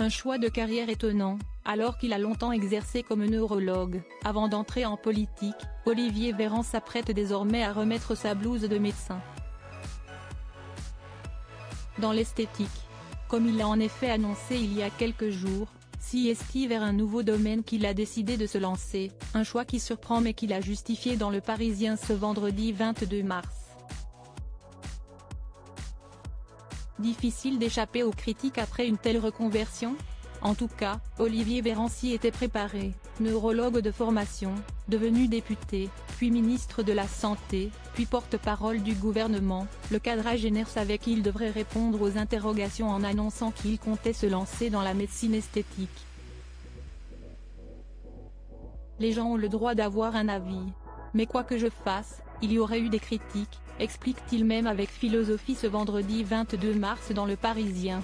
Un choix de carrière étonnant, alors qu'il a longtemps exercé comme neurologue. Avant d'entrer en politique, Olivier Véran s'apprête désormais à remettre sa blouse de médecin dans l'esthétique. Comme il l'a en effet annoncé il y a quelques jours, s'est vers un nouveau domaine qu'il a décidé de se lancer, un choix qui surprend mais qu'il a justifié dans Le Parisien ce vendredi 22 mars. Difficile d'échapper aux critiques après une telle reconversion ? En tout cas, Olivier Véran s'y était préparé. Neurologue de formation, devenu député, puis ministre de la Santé, puis porte-parole du gouvernement, le quadragénaire savait qu'il devrait répondre aux interrogations en annonçant qu'il comptait se lancer dans la médecine esthétique. Les gens ont le droit d'avoir un avis. Mais quoi que je fasse, il y aurait eu des critiques, explique-t-il même avec philosophie ce vendredi 22 mars dans Le Parisien.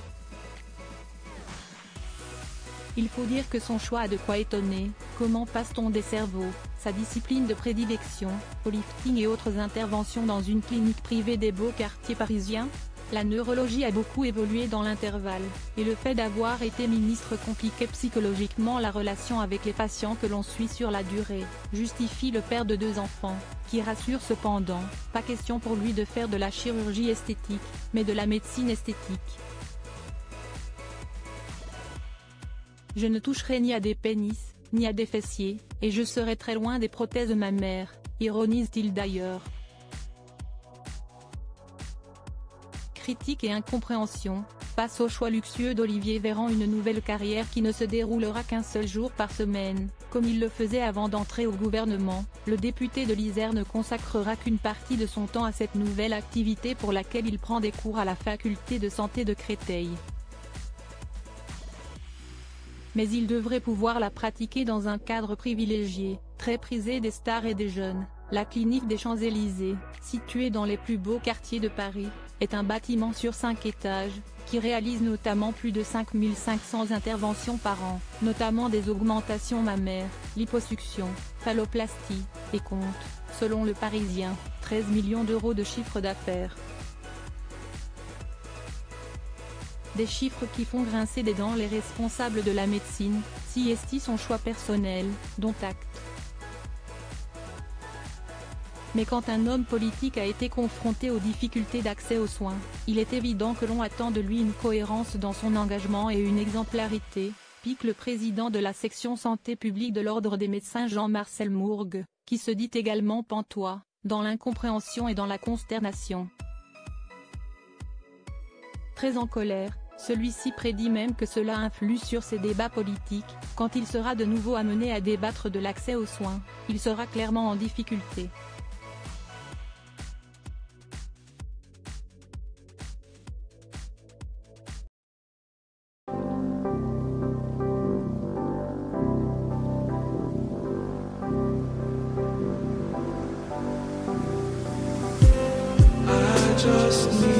Il faut dire que son choix a de quoi étonner. Comment passe-t-on des cerveaux, sa discipline de prédilection, au lifting et autres interventions dans une clinique privée des beaux quartiers parisiens? La neurologie a beaucoup évolué dans l'intervalle, et le fait d'avoir été ministre compliquait psychologiquement la relation avec les patients que l'on suit sur la durée, justifie le père de 2 enfants, qui rassure cependant, pas question pour lui de faire de la chirurgie esthétique, mais de la médecine esthétique. Je ne toucherai ni à des pénis, ni à des fessiers, et je serai très loin des prothèses de ma mère, ironise-t-il d'ailleurs. Critique et incompréhension, face au choix luxueux d'Olivier Véran, une nouvelle carrière qui ne se déroulera qu'un seul jour par semaine, comme il le faisait avant d'entrer au gouvernement, le député de l'Isère ne consacrera qu'une partie de son temps à cette nouvelle activité pour laquelle il prend des cours à la faculté de santé de Créteil. Mais il devrait pouvoir la pratiquer dans un cadre privilégié, très prisé des stars et des jeunes. La clinique des Champs-Élysées, située dans les plus beaux quartiers de Paris, est un bâtiment sur 5 étages, qui réalise notamment plus de 5500 interventions par an, notamment des augmentations mammaires, liposuction, phalloplastie, et compte, selon Le Parisien, 13 millions d'euros de chiffre d'affaires. Des chiffres qui font grincer des dents les responsables de la médecine, si estiment son choix personnel, dont acte. Mais quand un homme politique a été confronté aux difficultés d'accès aux soins, il est évident que l'on attend de lui une cohérence dans son engagement et une exemplarité, pique le président de la section santé publique de l'Ordre des médecins Jean-Marcel Mourgue, qui se dit également pantois, dans l'incompréhension et dans la consternation. Très en colère, celui-ci prédit même que cela influe sur ses débats politiques. Quand il sera de nouveau amené à débattre de l'accès aux soins, il sera clairement en difficulté. Just need